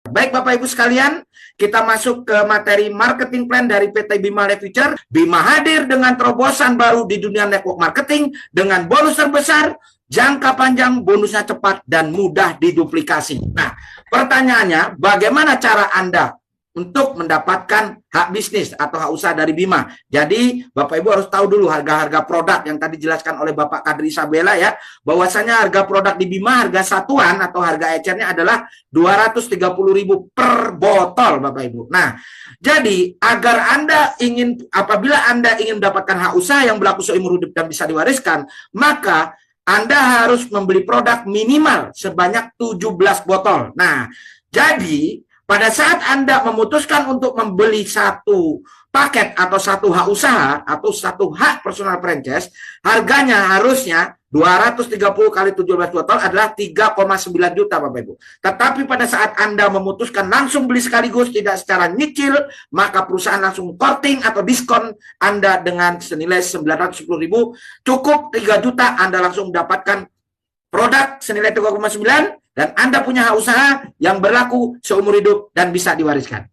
Baik Bapak Ibu sekalian, kita masuk ke materi marketing plan dari PT Bima Life Future. Bima hadir dengan terobosan baru di dunia network marketing dengan bonus terbesar, jangka panjang, bonusnya cepat, dan mudah diduplikasi. Nah, pertanyaannya, bagaimana cara Anda untuk mendapatkan hak bisnis atau hak usaha dari Bima? Jadi, Bapak Ibu harus tahu dulu harga-harga produk yang tadi dijelaskan oleh Bapak Kadri Isabella ya, bahwasanya harga produk di Bima, harga satuan atau harga ecernya adalah 230.000 per botol, Bapak Ibu. Nah, jadi agar apabila Anda ingin mendapatkan hak usaha yang berlaku seumur hidup dan bisa diwariskan, maka Anda harus membeli produk minimal sebanyak 17 botol. Nah, jadi pada saat Anda memutuskan untuk membeli satu paket atau satu hak usaha atau satu hak personal franchise, harganya harusnya 230 kali 17 botol adalah 3,9 juta Bapak Ibu. Tetapi pada saat Anda memutuskan langsung beli sekaligus tidak secara nyicil, maka perusahaan langsung korting atau diskon Anda dengan senilai 910.000, cukup 3 juta Anda langsung mendapatkan produk senilai 3,9 dan Anda punya hak usaha yang berlaku seumur hidup dan bisa diwariskan.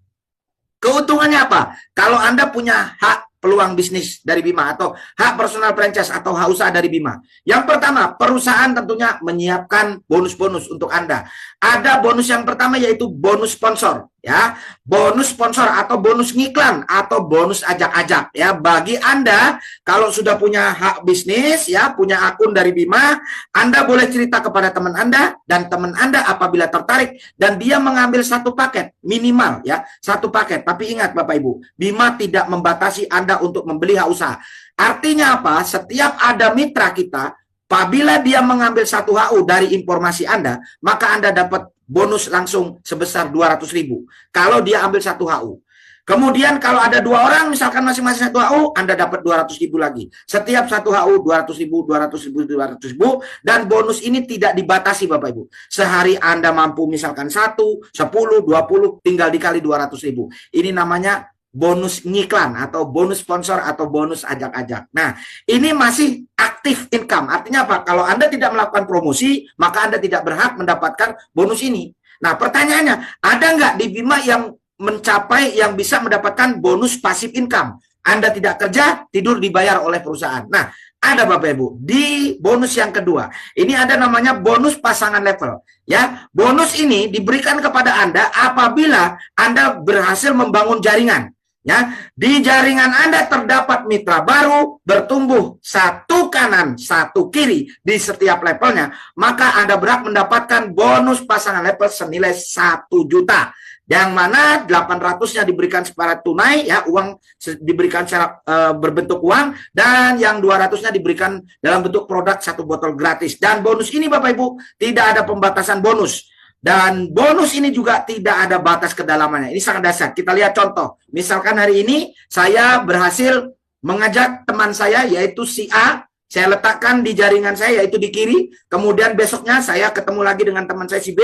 Keuntungannya apa? Kalau Anda punya hak peluang bisnis dari Bima atau hak personal franchise atau hak usaha dari Bima. Yang pertama, perusahaan tentunya menyiapkan bonus-bonus untuk Anda. Ada bonus yang pertama yaitu bonus sponsor. Ya, bonus sponsor atau bonus ngiklan atau bonus ajak-ajak ya. Bagi Anda kalau sudah punya hak bisnis ya, punya akun dari Bima, Anda boleh cerita kepada teman Anda dan teman Anda apabila tertarik dan dia mengambil satu paket minimal ya, satu paket. Tapi ingat Bapak Ibu, Bima tidak membatasi Anda untuk membeli hak usaha. Artinya apa? Setiap ada mitra kita, apabila dia mengambil satu HU dari informasi Anda, maka Anda dapat bonus langsung sebesar 200.000 kalau dia ambil satu HU. Kemudian kalau ada dua orang misalkan masing-masing satu HU, Anda dapat 200.000 lagi. Setiap satu HU 200.000, 200.000, 200.000, dan bonus ini tidak dibatasi Bapak Ibu. Sehari Anda mampu misalkan 1, 10, 20, tinggal dikali 200.000. Ini namanya bonus ngiklan atau bonus sponsor atau bonus ajak-ajak. Nah, ini masih aktif income. Artinya apa? Kalau Anda tidak melakukan promosi, maka Anda tidak berhak mendapatkan bonus ini. Nah, pertanyaannya, ada nggak di Bima yang mencapai yang bisa mendapatkan bonus pasif income? Anda tidak kerja, tidur dibayar oleh perusahaan. Nah, ada Bapak Ibu. Di bonus yang kedua, ini ada namanya bonus pasangan level. Ya, bonus ini diberikan kepada Anda apabila Anda berhasil membangun jaringan. Ya, di jaringan Anda terdapat mitra baru bertumbuh satu kanan satu kiri di setiap levelnya, maka Anda berhak mendapatkan bonus pasangan level senilai 1 juta, yang mana 800-nya diberikan secara tunai ya, uang diberikan secara berbentuk uang, dan yang 200-nya diberikan dalam bentuk produk satu botol gratis. Dan bonus ini Bapak Ibu tidak ada pembatasan bonus. Dan bonus ini juga tidak ada batas kedalamannya. Ini sangat dasar. Kita lihat contoh. Misalkan hari ini saya berhasil mengajak teman saya yaitu si A. Saya letakkan di jaringan saya yaitu di kiri. Kemudian besoknya saya ketemu lagi dengan teman saya si B.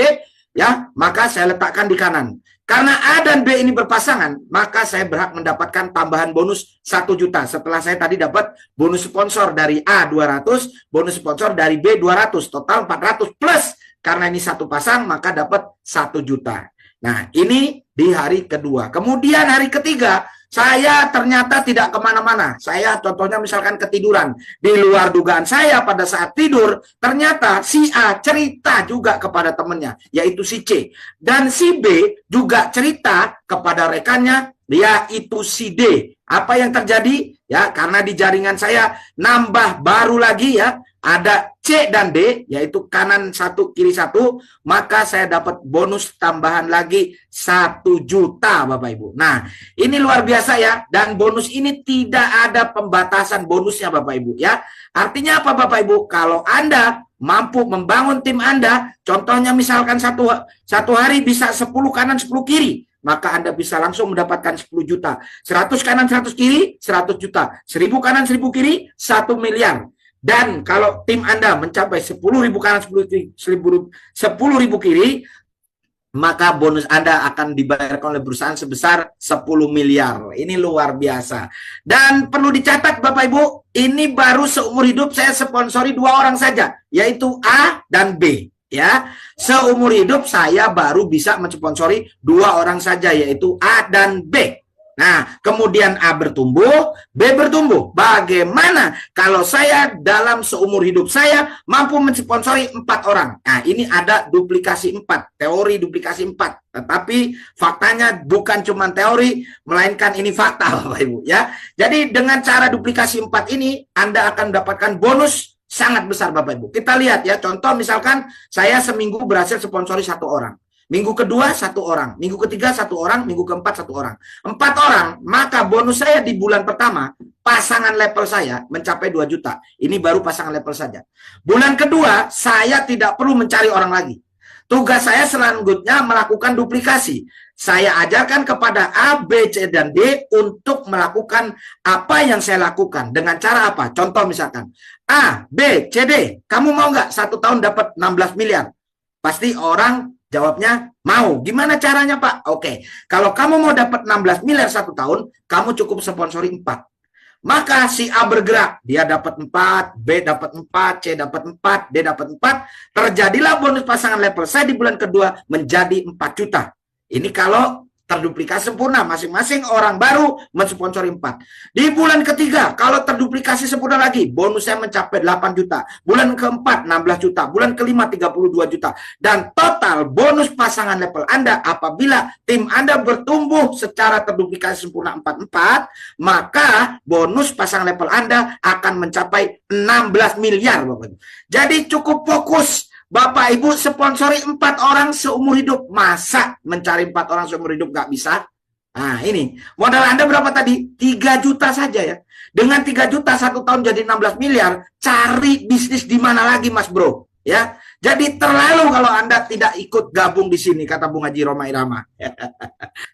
Ya, maka saya letakkan di kanan. Karena A dan B ini berpasangan, maka saya berhak mendapatkan tambahan bonus 1 juta. Setelah saya tadi dapat bonus sponsor dari A 200, bonus sponsor dari B 200. Total 400 plus. Karena ini satu pasang, maka dapat 1 juta. Nah, ini di hari kedua. Kemudian hari ketiga, saya ternyata tidak kemana-mana. Saya contohnya misalkan ketiduran. Di luar dugaan saya pada saat tidur, ternyata si A cerita juga kepada temannya, yaitu si C. Dan si B juga cerita kepada rekannya, yaitu si D. Apa yang terjadi? Ya, karena di jaringan saya nambah baru lagi ya, ada C dan D, yaitu kanan satu, kiri satu, maka saya dapat bonus tambahan lagi 1 juta Bapak Ibu. Nah, ini luar biasa ya, dan bonus ini tidak ada pembatasan bonusnya Bapak Ibu ya. Artinya apa Bapak Ibu? Kalau Anda mampu membangun tim Anda, contohnya misalkan satu hari bisa 10 kanan 10 kiri, maka Anda bisa langsung mendapatkan 10 juta. 100 kanan 100 kiri, 100 juta. 1000 kanan 1000 kiri, 1 miliar. Dan kalau tim Anda mencapai 10.000 kanan 10.000 kiri, maka bonus Anda akan dibayarkan oleh perusahaan sebesar 10 miliar. Ini luar biasa. Dan perlu dicatat Bapak Ibu, ini baru seumur hidup saya sponsori 2 orang saja, yaitu A dan B. Ya, seumur hidup saya baru bisa mensponsori 2 orang saja, yaitu A dan B. Nah, kemudian A bertumbuh, B bertumbuh. Bagaimana kalau saya dalam seumur hidup saya mampu mensponsori 4 orang? Nah, ini ada duplikasi 4, teori duplikasi 4. Tetapi faktanya bukan cuma teori, melainkan ini fakta, Bapak Ibu. Ya, jadi dengan cara duplikasi 4 ini, Anda akan mendapatkan bonus sangat besar, Bapak Ibu. Kita lihat ya, contoh misalkan saya seminggu berhasil sponsori 1 orang. Minggu kedua 1 orang, minggu ketiga 1 orang, minggu keempat 1 orang. 4 orang, maka bonus saya di bulan pertama, pasangan level saya mencapai 2 juta. Ini baru pasangan level saja. Bulan kedua, saya tidak perlu mencari orang lagi. Tugas saya selanjutnya melakukan duplikasi. Saya ajarkan kepada A, B, C, dan D untuk melakukan apa yang saya lakukan. Dengan cara apa? Contoh misalkan, A, B, C, D, kamu mau nggak 1 tahun dapat 16 miliar? Pasti orang jawabnya mau. Gimana caranya, Pak? Oke, kalau kamu mau dapat 16 miliar 1 tahun, kamu cukup sponsori 4. Maka si A bergerak, dia dapat 4, B dapat 4, C dapat 4, D dapat 4. Terjadilah bonus pasangan level saya di bulan kedua menjadi 4 juta. Ini kalau terduplikasi sempurna, masing-masing orang baru mensponsori 4. Di bulan ketiga, kalau terduplikasi sempurna lagi, bonusnya mencapai 8 juta. Bulan keempat, 16 juta. Bulan kelima, 32 juta. Dan total bonus pasangan level Anda apabila tim Anda bertumbuh secara terduplikasi sempurna 44, maka bonus pasangan level Anda akan mencapai 16 miliar, Bapak. Jadi cukup fokus. Bapak Ibu sponsori 4 orang seumur hidup. Masa mencari 4 orang seumur hidup nggak bisa? Nah ini, modal Anda berapa tadi? 3 juta saja ya. Dengan 3 juta 1 tahun jadi 16 miliar. Cari bisnis di mana lagi, Mas Bro? Ya, jadi terlalu kalau Anda tidak ikut gabung di sini, kata Bung Haji Rhoma Irama.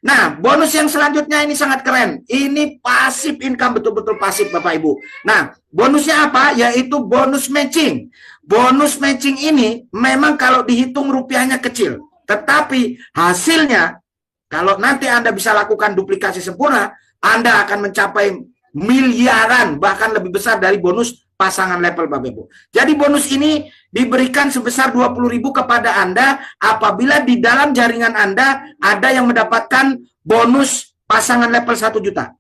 Nah, bonus yang selanjutnya ini sangat keren. Ini pasif income, betul-betul pasif, Bapak Ibu. Nah, bonusnya apa? Yaitu bonus matching. Bonus matching ini memang kalau dihitung rupiahnya kecil, tetapi hasilnya kalau nanti Anda bisa lakukan duplikasi sempurna, Anda akan mencapai miliaran, bahkan lebih besar dari bonus pasangan level, Bapak Ibu. Jadi bonus ini diberikan sebesar 20.000 kepada Anda apabila di dalam jaringan Anda ada yang mendapatkan bonus pasangan level 1 juta.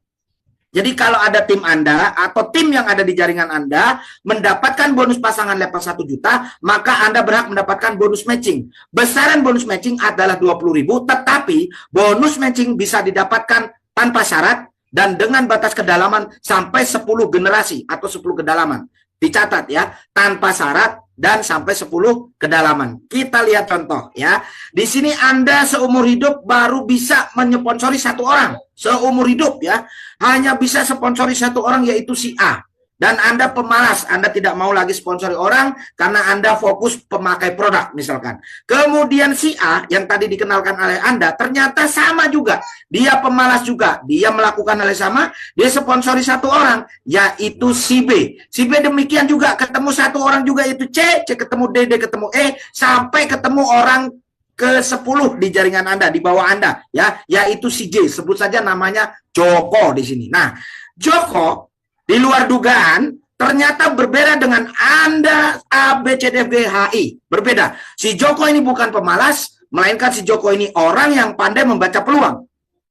Jadi kalau ada tim Anda atau tim yang ada di jaringan Anda mendapatkan bonus pasangan level 1 juta, maka Anda berhak mendapatkan bonus matching. Besaran bonus matching adalah 20.000, tetapi bonus matching bisa didapatkan tanpa syarat dan dengan batas kedalaman sampai 10 generasi atau 10 kedalaman. Dicatat ya, tanpa syarat dan sampai 10 kedalaman. Kita lihat contoh ya. Di sini Anda seumur hidup baru bisa menyponsori 1 orang. Seumur hidup ya. Hanya bisa sponsori 1 orang yaitu si A. Dan Anda pemalas, Anda tidak mau lagi sponsori orang karena Anda fokus pemakai produk misalkan. Kemudian si A yang tadi dikenalkan oleh Anda ternyata sama juga. Dia pemalas juga, dia melakukan hal yang sama, dia sponsori 1 orang yaitu si B. Si B demikian juga, ketemu 1 orang juga yaitu C, C ketemu D, D ketemu E, sampai ketemu orang ke-10 di jaringan Anda, di bawah Anda ya, yaitu si J. Sebut saja namanya Joko di sini. Nah, Joko di luar dugaan, ternyata berbeda dengan Anda A, B, C, D, F, G, H, I. Berbeda. Si Joko ini bukan pemalas, melainkan si Joko ini orang yang pandai membaca peluang.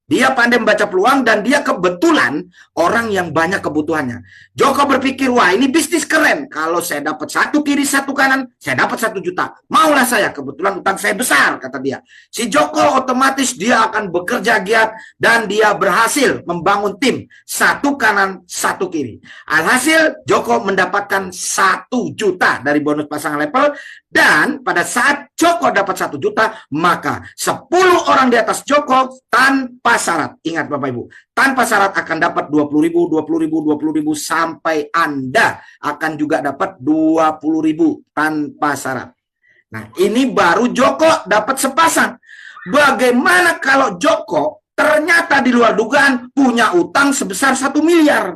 Dia pandai membaca peluang dan dia kebetulan orang yang banyak kebutuhannya. Joko berpikir, wah ini bisnis keren. Kalau saya dapat 1 kiri 1 kanan, saya dapat 1 juta. Maulah saya, kebetulan utang saya besar, kata dia. Si Joko otomatis dia akan bekerja giat dan dia berhasil membangun tim 1 kanan 1 kiri. Alhasil Joko mendapatkan 1 juta dari bonus pasangan level. Dan pada saat Joko dapat 1 juta, maka 10 orang di atas Joko tanpa syarat. Ingat Bapak Ibu, tanpa syarat akan dapat 20.000, 20.000, 20.000 sampai Anda akan juga dapat 20.000 tanpa syarat. Nah, ini baru Joko dapat sepasang. Bagaimana kalau Joko ternyata di luar dugaan punya utang sebesar 1 miliar?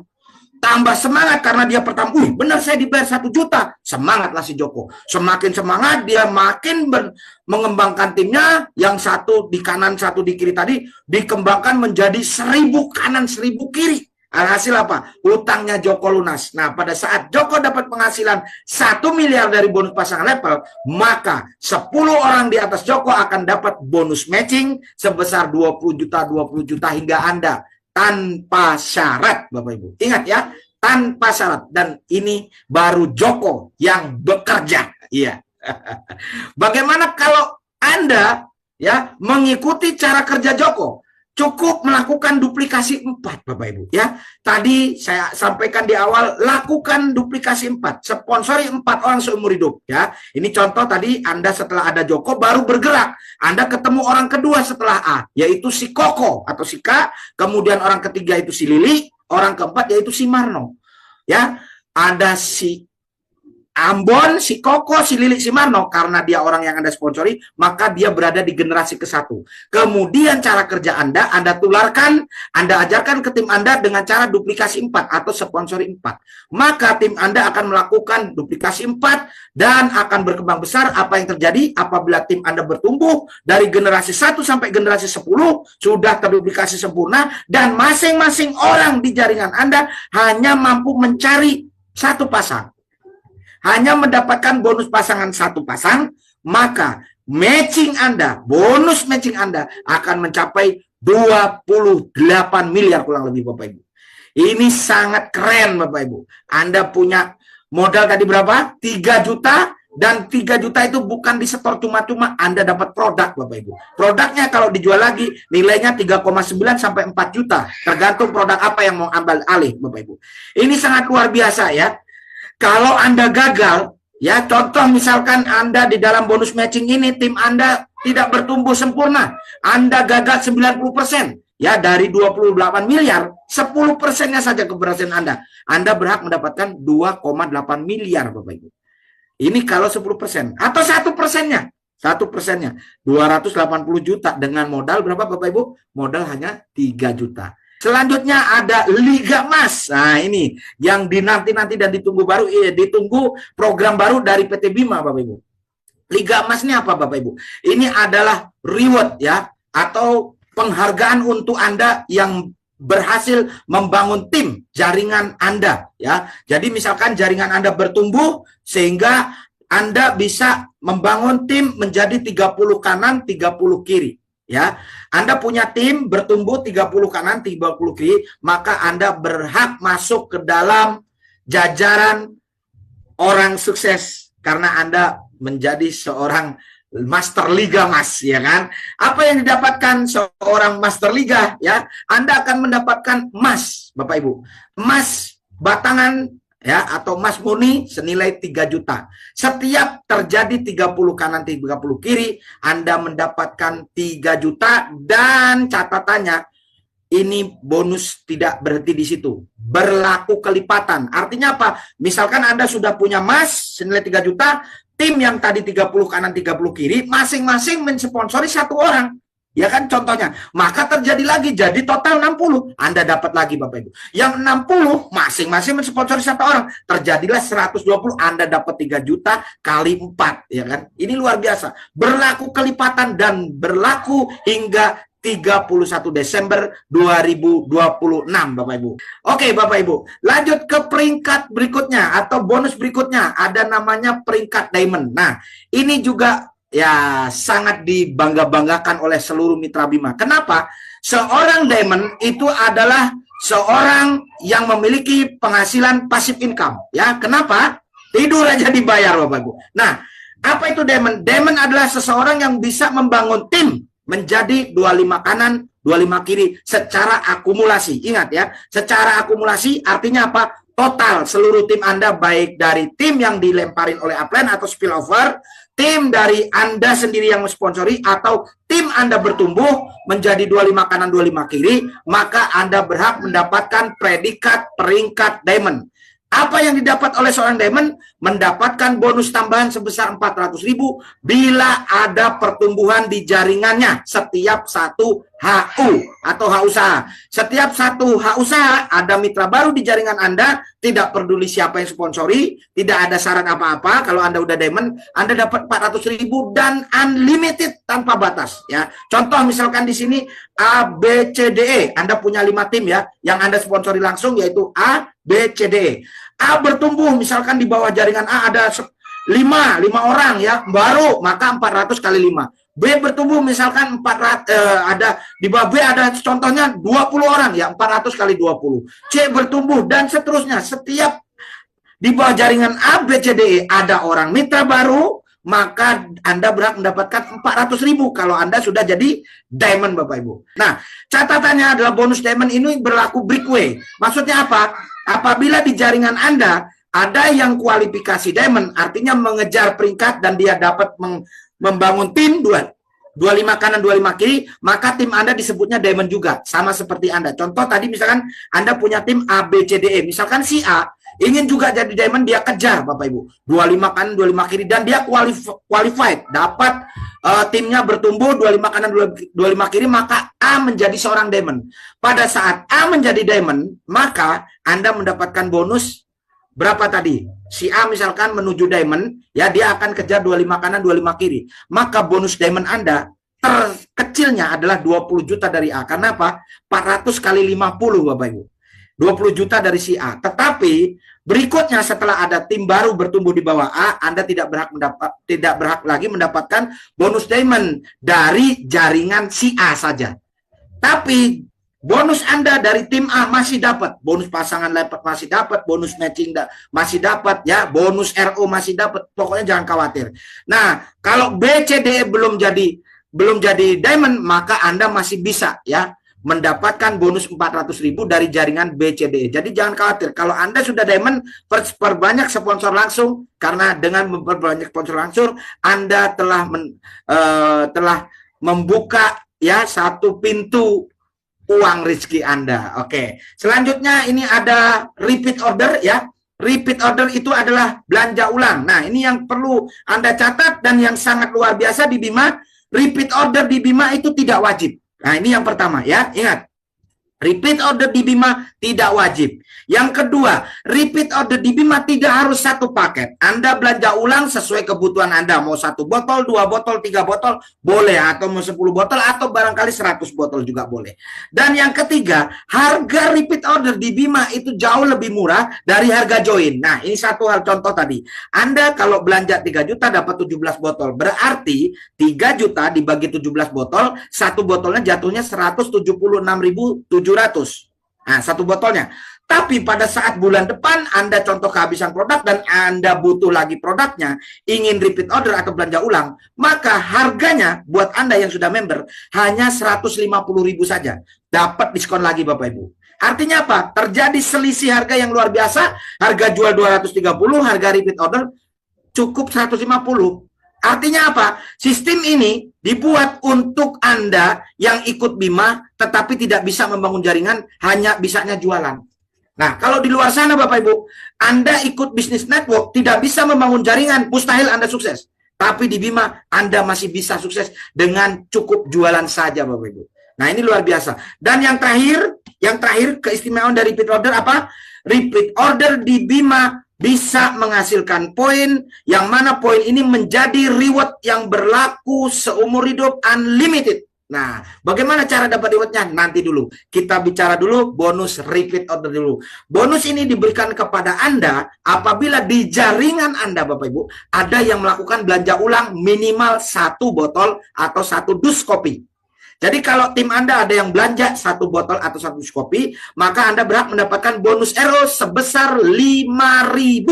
Tambah semangat karena dia pertama, benar saya dibayar 1 juta. Semangatlah si Joko. Semakin semangat, dia makin mengembangkan timnya. Yang 1 di kanan, 1 di kiri tadi, dikembangkan menjadi 1000 kanan, 1000 kiri. Alhasil apa? Utangnya Joko lunas. Nah, pada saat Joko dapat penghasilan 1 miliar dari bonus pasangan level, maka 10 orang di atas Joko akan dapat bonus matching sebesar 20 juta hingga Anda tanpa syarat, Bapak Ibu. Ingat ya, tanpa syarat. Dan ini baru Joko yang bekerja. Iya. Bagaimana kalau Anda ya mengikuti cara kerja Joko? Cukup melakukan duplikasi 4, Bapak Ibu ya. Tadi saya sampaikan di awal, lakukan duplikasi 4, sponsori 4 orang seumur hidup ya. Ini contoh tadi, Anda setelah ada Joko baru bergerak, Anda ketemu orang kedua setelah A, yaitu si Koko atau si K, kemudian orang ketiga itu si Lili, orang keempat yaitu si Marno ya. Ada si Ambon, si Koko, si Lili, si Marno, karena dia orang yang Anda sponsori, maka dia berada di generasi ke-1. Kemudian cara kerja Anda tularkan, Anda ajarkan ke tim Anda dengan cara duplikasi 4 atau sponsori 4. Maka tim Anda akan melakukan duplikasi 4 dan akan berkembang besar. Apa yang terjadi apabila tim Anda bertumbuh dari generasi 1 sampai generasi 10, sudah terduplikasi sempurna, dan masing-masing orang di jaringan Anda hanya mampu mencari satu pasang. Hanya mendapatkan bonus pasangan satu pasang, maka matching Anda, bonus matching Anda akan mencapai 28 miliar kurang lebih, Bapak Ibu. Ini sangat keren, Bapak Ibu. Anda punya modal tadi berapa? 3 juta, dan 3 juta itu bukan disetor cuma-cuma, Anda dapat produk, Bapak Ibu. Produknya kalau dijual lagi nilainya 3,9 sampai 4 juta, tergantung produk apa yang mau ambil alih, Bapak Ibu. Ini sangat luar biasa ya. Kalau Anda gagal, ya contoh misalkan Anda di dalam bonus matching ini, tim Anda tidak bertumbuh sempurna, Anda gagal 90%, ya dari 28 miliar, 10%-nya saja keberhasilan Anda berhak mendapatkan 2,8 miliar, Bapak Ibu. Ini kalau 10%, atau 1%-nya, 1%-nya 280 juta dengan modal berapa, Bapak Ibu? Modal hanya 3 juta. Selanjutnya ada Liga Emas. Nah, ini yang dinanti-nanti dan ditunggu program baru dari PT Bima, Bapak Ibu. Liga Emas ini apa, Bapak Ibu? Ini adalah reward ya, atau penghargaan untuk Anda yang berhasil membangun tim jaringan Anda ya. Jadi misalkan jaringan Anda bertumbuh sehingga Anda bisa membangun tim menjadi 30 kanan, 30 kiri. Ya, Anda punya tim bertumbuh 30 kanan, 30 kiri, maka Anda berhak masuk ke dalam jajaran orang sukses karena Anda menjadi seorang Master Liga Mas, ya kan? Apa yang didapatkan seorang Master Liga, ya? Anda akan mendapatkan emas, Bapak Ibu. Emas batangan ya, atau emas murni senilai 3 juta. Setiap terjadi 30 kanan 30 kiri, Anda mendapatkan 3 juta, dan catatannya ini bonus tidak berhenti di situ. Berlaku kelipatan. Artinya apa? Misalkan Anda sudah punya emas senilai 3 juta, tim yang tadi 30 kanan 30 kiri masing-masing mensponsori 1 orang. Ya kan contohnya, maka terjadi lagi, jadi total 60, Anda dapat lagi Bapak Ibu. Yang 60 masing-masing mensponsori 1 orang, terjadilah 120, Anda dapat 3 juta kali 4, ya kan? Ini luar biasa. Berlaku kelipatan dan berlaku hingga 31 Desember 2026 Bapak Ibu. Oke Bapak Ibu, lanjut ke peringkat berikutnya atau bonus berikutnya, ada namanya peringkat diamond. Nah, ini juga ya sangat dibangga-banggakan oleh seluruh mitra Bima. Kenapa? Seorang diamond itu adalah seorang yang memiliki penghasilan passive income. Ya, kenapa? Tidur aja dibayar Bapak Ibu. Nah, apa itu diamond? Diamond adalah seseorang yang bisa membangun tim menjadi 25 kanan, 25 kiri secara akumulasi. Ingat ya, secara akumulasi artinya apa? Total seluruh tim Anda, baik dari tim yang dilemparin oleh upline atau spillover, tim dari Anda sendiri yang mensponsori, atau tim Anda bertumbuh menjadi 25 kanan 25 kiri, maka Anda berhak mendapatkan predikat peringkat diamond. Apa yang didapat oleh seorang diamond? Mendapatkan bonus tambahan sebesar 400.000 bila ada pertumbuhan di jaringannya setiap satu HU atau H usaha. Setiap satu H usaha ada mitra baru di jaringan Anda, tidak peduli siapa yang sponsori, tidak ada syarat apa-apa. Kalau Anda udah diamond, Anda dapat 400.000 dan unlimited tanpa batas ya. Contoh misalkan di sini A, B, C, D, E. Anda punya 5 tim ya, yang Anda sponsori langsung yaitu A, B, C, D, E. A bertumbuh misalkan di bawah jaringan A ada 5 orang ya, baru maka 400 kali 5. B bertumbuh misalkan 400 ada di bawah B ada contohnya 20 orang ya, 400 kali 20. C bertumbuh dan seterusnya. Setiap di bawah jaringan A, B, C, D, E ada orang mitra baru, maka Anda berhak mendapatkan 400.000 kalau Anda sudah jadi diamond Bapak Ibu. Nah, catatannya adalah bonus diamond ini berlaku breakaway. Maksudnya apa? Apabila di jaringan Anda ada yang kualifikasi diamond, artinya mengejar peringkat dan dia dapat membangun tim 25 kanan 25 kiri, maka tim Anda disebutnya diamond juga, sama seperti Anda. Contoh tadi misalkan Anda punya tim A, B, C, D, E. Misalkan si A ingin juga jadi diamond, dia kejar Bapak Ibu 25 kanan 25 kiri dan dia qualified, dapat timnya bertumbuh 25 kanan 25 kiri, maka A menjadi seorang diamond. Pada saat A menjadi diamond, maka Anda mendapatkan bonus berapa tadi? Si A misalkan menuju diamond, ya dia akan kejar 25 kanan 25 kiri. Maka bonus diamond Anda terkecilnya adalah 20 juta dari A. Karena apa? 400 kali 50 Bapak Ibu. 20 juta dari si A. Tetapi berikutnya setelah ada tim baru bertumbuh di bawah A, Anda tidak berhak lagi mendapatkan bonus diamond dari jaringan si A saja. Tapi bonus Anda dari tim A masih dapat, bonus pasangan lepas masih dapat, bonus matching masih dapat ya, bonus RO masih dapat. Pokoknya jangan khawatir. Nah, kalau B, C, D, E belum jadi diamond, maka Anda masih bisa ya mendapatkan bonus 400.000 dari jaringan B, C, D, E. Jadi jangan khawatir. Kalau Anda sudah diamond, perbanyak sponsor langsung, karena dengan memperbanyak sponsor langsung, Anda telah membuka ya satu pintu uang rezeki Anda. Oke. Selanjutnya ini ada repeat order ya. Repeat order itu adalah belanja ulang. Nah, ini yang perlu Anda catat dan yang sangat luar biasa di Bima. Repeat order di Bima itu tidak wajib. Nah, ini yang pertama ya. Ingat. Repeat order di Bima tidak wajib. Yang kedua, repeat order di Bima tidak harus satu paket. Anda belanja ulang sesuai kebutuhan Anda. Mau 1 botol, 2 botol, 3 botol, boleh. Atau mau 10 botol, atau barangkali 100 botol juga boleh. Dan yang ketiga, harga repeat order di Bima itu jauh lebih murah dari harga join. Nah, ini satu hal contoh tadi. Anda kalau belanja 3 juta dapat 17 botol. Berarti 3 juta dibagi 17 botol, satu botolnya jatuhnya 176.700. Nah, satu botolnya. Tapi pada saat bulan depan Anda contoh kehabisan produk dan Anda butuh lagi produknya, ingin repeat order atau belanja ulang, maka harganya buat Anda yang sudah member hanya 150.000 saja. Dapat diskon lagi Bapak Ibu. Artinya apa? Terjadi selisih harga yang luar biasa. Harga jual 230, harga repeat order cukup 150. Artinya apa? Sistem ini dibuat untuk Anda yang ikut Bima tetapi tidak bisa membangun jaringan, hanya bisanya jualan. Nah, kalau di luar sana Bapak Ibu, Anda ikut bisnis network, tidak bisa membangun jaringan, mustahil Anda sukses. Tapi di Bima, Anda masih bisa sukses dengan cukup jualan saja Bapak Ibu. Nah, ini luar biasa. Dan yang terakhir keistimewaan dari repeat order apa? Repeat order di Bima bisa menghasilkan poin, yang mana poin ini menjadi reward yang berlaku seumur hidup unlimited. Nah, bagaimana cara dapat rewardnya? Nanti dulu. Kita bicara dulu bonus repeat order dulu. Bonus ini diberikan kepada Anda apabila di jaringan Anda, Bapak Ibu, ada yang melakukan belanja ulang minimal 1 botol atau 1 dus kopi. Jadi kalau tim Anda ada yang belanja 1 botol atau 1 dus kopi, maka Anda berhak mendapatkan bonus RO sebesar Rp5.000.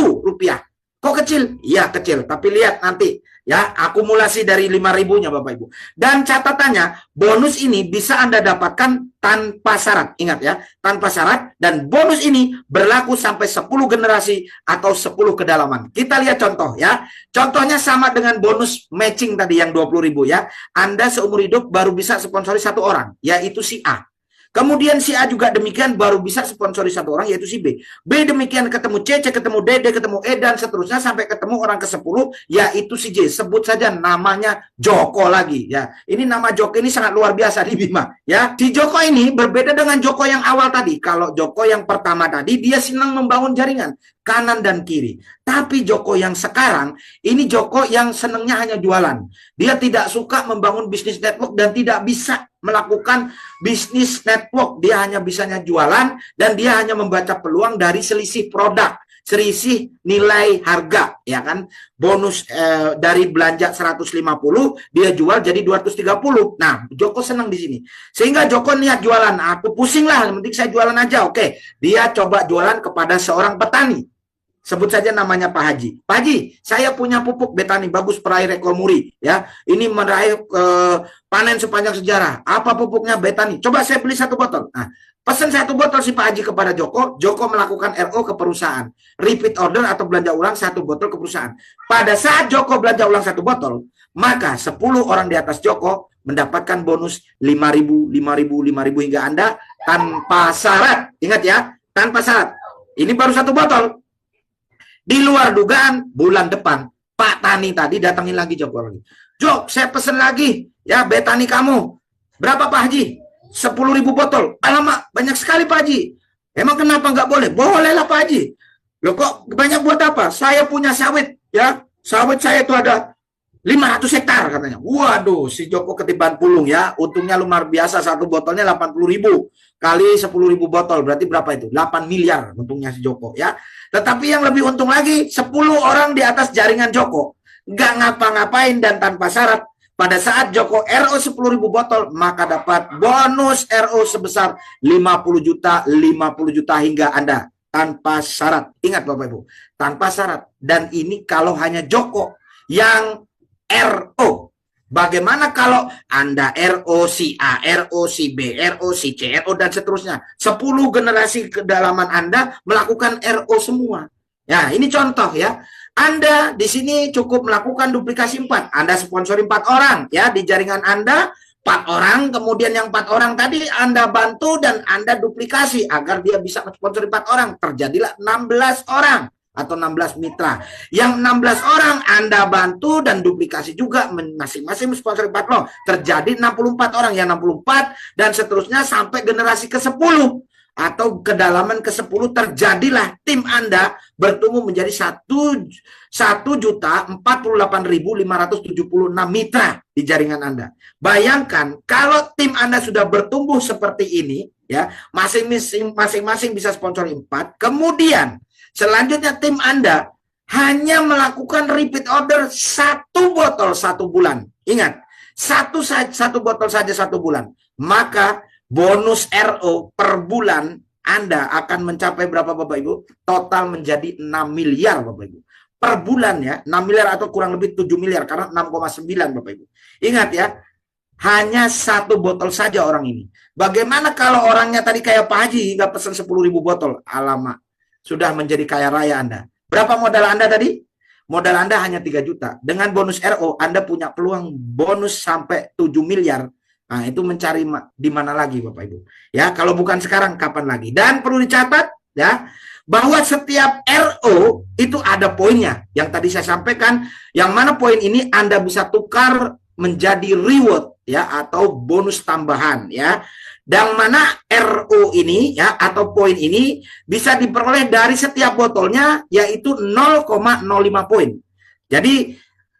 Kok kecil? Iya kecil, tapi lihat nanti ya akumulasi dari 5.000-nya Bapak Ibu. Dan catatannya, bonus ini bisa Anda dapatkan tanpa syarat. Ingat ya, tanpa syarat, dan bonus ini berlaku sampai 10 generasi atau 10 kedalaman. Kita lihat contoh ya. Contohnya sama dengan bonus matching tadi yang 20.000 ya. Anda seumur hidup baru bisa sponsori 1 orang, yaitu si A. Kemudian si A juga demikian, baru bisa sponsori satu orang, yaitu si B. B demikian ketemu C, C ketemu D, D ketemu E, dan seterusnya sampai ketemu orang ke-10, yaitu si J. Sebut saja namanya Joko lagi. Ya, ini nama Joko ini sangat luar biasa di Bima. Ya, si Joko ini berbeda dengan Joko yang awal tadi. Kalau Joko yang pertama tadi, dia senang membangun jaringan kanan dan kiri. Tapi Joko yang sekarang, ini Joko yang senangnya hanya jualan. Dia tidak suka membangun bisnis network dan tidak bisa melakukan bisnis network. Dia hanya bisanya jualan dan dia hanya membaca peluang dari selisih produk, selisih nilai harga, ya kan? Bonus dari belanja 150 dia jual jadi 230. Nah, Joko senang di sini. Sehingga Joko niat jualan. Aku pusing lah, yang penting saya jualan aja. Oke, dia coba jualan kepada seorang petani. Sebut saja namanya Pak Haji. Pak Haji, saya punya pupuk Betani bagus peraih rekor muri, ya. Ini meraih panen sepanjang sejarah. Apa pupuknya? Betani. Coba saya beli 1 botol. Nah, pesan 1 botol si Pak Haji kepada Joko. Joko melakukan RO ke perusahaan. Repeat order atau belanja ulang 1 botol ke perusahaan. Pada saat Joko belanja ulang 1 botol, maka 10 orang di atas Joko mendapatkan bonus 5.000, 5.000, 5.000 hingga Anda tanpa syarat. Ingat ya, tanpa syarat. Ini baru 1 botol. Di luar dugaan, bulan depan, Pak Tani tadi datangin lagi Joko lagi. Jok, saya pesen lagi, ya Betani kamu. Berapa Pak Haji? 10.000 botol. Alamak, banyak sekali Pak Haji. Emang kenapa nggak boleh? Bolehlah Pak Haji. Loh kok banyak buat apa? Saya punya sawit, ya. Sawit saya itu ada 500 hektar katanya. Waduh, si Joko ketiban pulung ya. Untungnya luar biasa, 1 botolnya 80.000 kali 10.000 botol, berarti berapa itu? 8 miliar untungnya si Joko ya. Tetapi yang lebih untung lagi, 10 orang di atas jaringan Joko nggak ngapa-ngapain dan tanpa syarat. Pada saat Joko RO 10.000 botol, maka dapat bonus RO sebesar 50 juta, 50 juta hingga Anda tanpa syarat. Ingat Bapak Ibu, tanpa syarat. Dan ini kalau hanya Joko yang RO. Bagaimana kalau Anda RO si A, RO si B, RO si C, RO dan seterusnya. 10 generasi kedalaman Anda melakukan RO semua. Ya, ini contoh ya. Anda di sini cukup melakukan duplikasi 4. Anda sponsori 4 orang ya di jaringan Anda, 4 orang, kemudian yang 4 orang tadi Anda bantu dan Anda duplikasi agar dia bisa sponsori 4 orang. Terjadilah 16 orang. Atau 16 mitra. Yang 16 orang Anda bantu dan duplikasi juga masing-masing sponsor 4 loh. Terjadi 64 orang, yang 64 dan seterusnya sampai generasi ke-10 atau kedalaman ke-10 terjadilah tim Anda bertumbuh menjadi 1.048.576 mitra di jaringan Anda. Bayangkan kalau tim Anda sudah bertumbuh seperti ini ya, masing-masing bisa sponsor 4, kemudian selanjutnya tim Anda hanya melakukan repeat order 1 botol 1 bulan. Ingat, satu botol saja 1 bulan. Maka bonus RO per bulan Anda akan mencapai berapa Bapak Ibu? Total menjadi 6 miliar Bapak Ibu. Per bulan ya, 6 miliar atau kurang lebih 7 miliar karena 6,9 Bapak Ibu. Ingat ya, hanya 1 botol saja orang ini. Bagaimana kalau orangnya tadi kayak Pak Haji nggak pesan 10.000 botol? Alamak. Sudah menjadi kaya raya Anda. Berapa modal Anda tadi? Modal Anda hanya 3 juta. Dengan bonus RO, Anda punya peluang bonus sampai 7 miliar. Nah, itu mencari di mana lagi Bapak Ibu. Ya, kalau bukan sekarang, kapan lagi? Dan perlu dicatat, ya, bahwa setiap RO itu ada poinnya. Yang tadi saya sampaikan, yang mana poin ini Anda bisa tukar menjadi reward, ya, atau bonus tambahan, ya. Dan mana RO ini ya atau poin ini bisa diperoleh dari setiap botolnya yaitu 0,05 poin. Jadi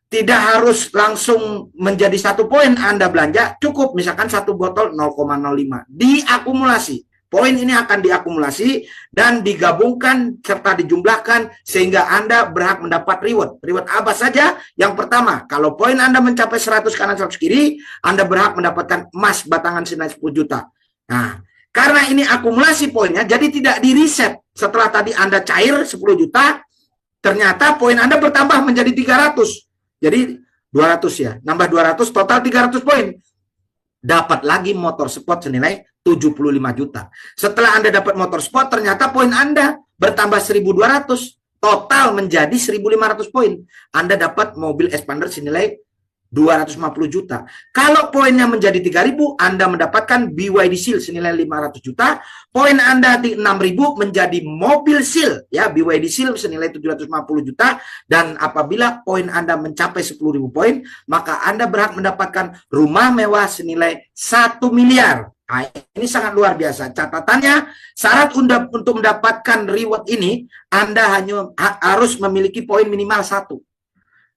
tidak harus langsung menjadi 1 poin Anda belanja, cukup misalkan 1 botol 0,05 diakumulasi. Poin ini akan diakumulasi dan digabungkan serta dijumlahkan sehingga Anda berhak mendapat reward. Reward apa saja? Yang pertama, kalau poin Anda mencapai 100 kanan 100 kiri, Anda berhak mendapatkan emas batangan senilai 10 juta. Nah, karena ini akumulasi poinnya, jadi tidak di reset. Setelah tadi Anda cair 10 juta, ternyata poin Anda bertambah menjadi 300. Jadi 200 ya, nambah 200, total 300 poin. Dapat lagi motor sport senilai 75 juta. Setelah Anda dapat motor sport, ternyata poin Anda bertambah 1.200. Total menjadi 1.500 poin. Anda dapat mobil expander senilai 250 juta. Kalau poinnya menjadi 3.000, Anda mendapatkan BYD Seal senilai 500 juta. Poin Anda di 6.000 menjadi mobil Seal, ya, BYD Seal senilai 750 juta. Dan apabila poin Anda mencapai 10.000 poin, maka Anda berhak mendapatkan rumah mewah senilai 1 miliar. Nah, ini sangat luar biasa. Catatannya, syarat untuk mendapatkan reward ini, Anda hanya harus memiliki poin minimal 1.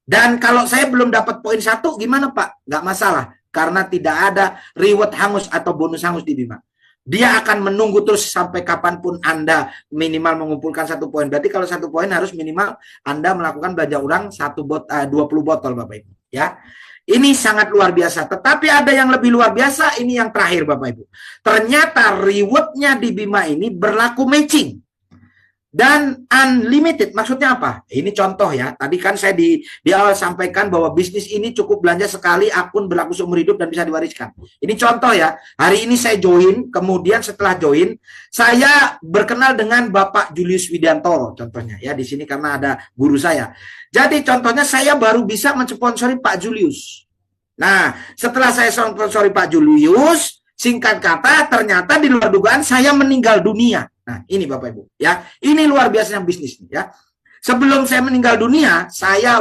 Dan kalau saya belum dapat poin 1, gimana Pak? Nggak masalah, karena tidak ada reward hangus atau bonus hangus di Bima. Dia akan menunggu terus sampai kapanpun Anda minimal mengumpulkan 1 poin. Berarti kalau 1 poin harus minimal Anda melakukan belanja ulang 20 botol Bapak Ibu. Ya, ini sangat luar biasa. Tetapi ada yang lebih luar biasa, ini yang terakhir Bapak Ibu. Ternyata rewardnya di Bima ini berlaku matching. Dan unlimited, maksudnya apa? Ini contoh ya, tadi kan saya di awal sampaikan bahwa bisnis ini cukup belanja sekali, akun berlaku seumur hidup dan bisa diwariskan. Ini contoh ya, hari ini saya join, kemudian setelah join, saya berkenal dengan Bapak Julius Widiantoro, contohnya ya, di sini karena ada guru saya. Jadi contohnya saya baru bisa mensponsori Pak Julius. Nah, setelah saya sponsori Pak Julius, singkat kata, ternyata di luar dugaan saya meninggal dunia. Nah, ini Bapak Ibu, ya. Ini luar biasanya bisnis, ya. Sebelum saya meninggal dunia, saya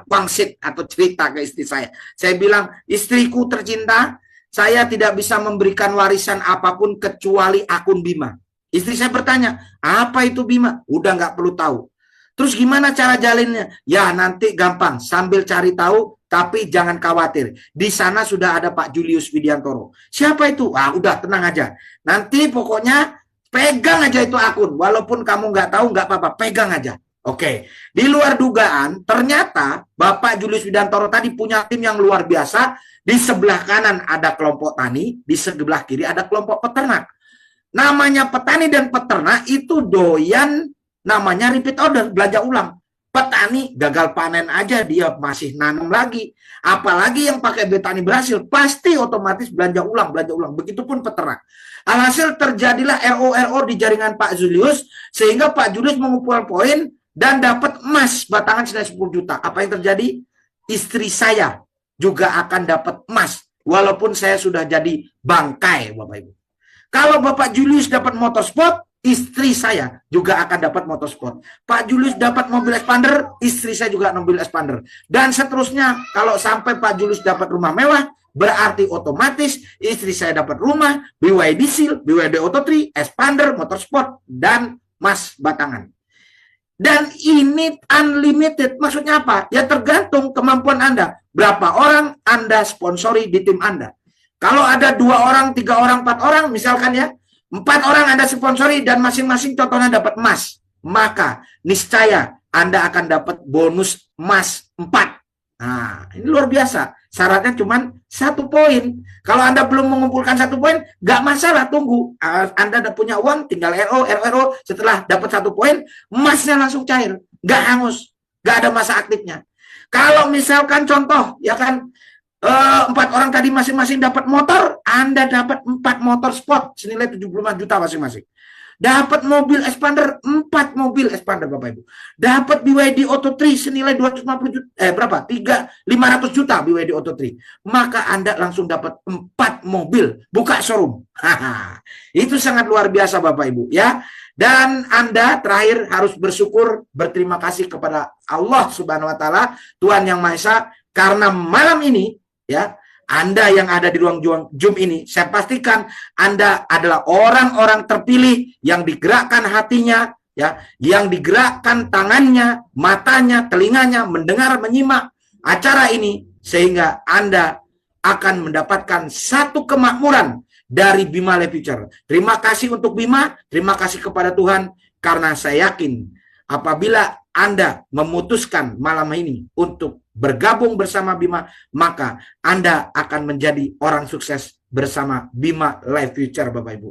wangsit atau cerita ke istri saya. Saya bilang, istriku tercinta, saya tidak bisa memberikan warisan apapun kecuali akun Bima. Istri saya bertanya, apa itu Bima? Udah nggak perlu tahu. Terus gimana cara jalinnya? Ya, nanti gampang, sambil cari tahu, tapi jangan khawatir. Di sana sudah ada Pak Julius Widiantoro. Siapa itu? Ah, udah tenang aja. Nanti pokoknya pegang aja itu akun, walaupun kamu nggak tahu nggak apa-apa, pegang aja. Oke, di luar dugaan, ternyata Bapak Julius Widiantoro tadi punya tim yang luar biasa. Di sebelah kanan ada kelompok tani, di sebelah kiri ada kelompok peternak. Namanya petani dan peternak itu doyan namanya repeat order, belanja ulang. Petani gagal panen aja dia masih nanam lagi. Apalagi yang pakai betani berhasil, pasti otomatis belanja ulang, belanja ulang. Begitupun peternak. Alhasil terjadilah RO di jaringan Pak Julius, sehingga Pak Julius mengumpulkan poin dan dapat emas batangan senilai 10 juta. Apa yang terjadi? Istri saya juga akan dapat emas, walaupun saya sudah jadi bangkai, Bapak Ibu. Kalau Bapak Julius dapat motorsport, istri saya juga akan dapat motorsport. Pak Julius dapat mobil expander, istri saya juga mobil expander. Dan seterusnya, kalau sampai Pak Julius dapat rumah mewah, berarti otomatis istri saya dapat rumah, BYD Seal, BYD Auto 3, expander, motorsport, dan emas batangan. Dan ini unlimited. Maksudnya apa? Ya tergantung kemampuan Anda. Berapa orang Anda sponsori di tim Anda. Kalau ada 2 orang, 3 orang, 4 orang, misalkan ya, 4 orang Anda sponsori dan masing-masing contohnya dapat emas, maka niscaya Anda akan dapat bonus emas 4. Nah, ini luar biasa. Syaratnya cuma 1 poin. Kalau Anda belum mengumpulkan 1 poin, nggak masalah, tunggu. Anda udah punya uang, tinggal RO. Setelah dapat 1 poin, emasnya langsung cair. Nggak hangus. Nggak ada masa aktifnya. Kalau misalkan contoh, ya kan, 4 orang tadi masing-masing dapat motor, Anda dapat 4 motor sport senilai 75 juta masing-masing. Dapat mobil expander, 4 mobil expander Bapak Ibu. Dapat BYD Auto 3 senilai 250 juta, 500 juta BYD Auto 3. Maka Anda langsung dapat 4 mobil, buka showroom. Itu sangat luar biasa Bapak Ibu, ya. Dan Anda terakhir harus bersyukur, berterima kasih kepada Allah Subhanahu wa taala, Tuhan Yang Maha Esa, karena malam ini, ya, Anda yang ada di ruang Zoom ini, saya pastikan Anda adalah orang-orang terpilih yang digerakkan hatinya, ya, yang digerakkan tangannya, matanya, telinganya, mendengar, menyimak acara ini, sehingga Anda akan mendapatkan satu kemakmuran dari Bima Life Future. Terima kasih untuk Bima, terima kasih kepada Tuhan, karena saya yakin apabila Anda memutuskan malam ini untuk bergabung bersama Bima, maka Anda akan menjadi orang sukses bersama Bima Life Future, Bapak Ibu.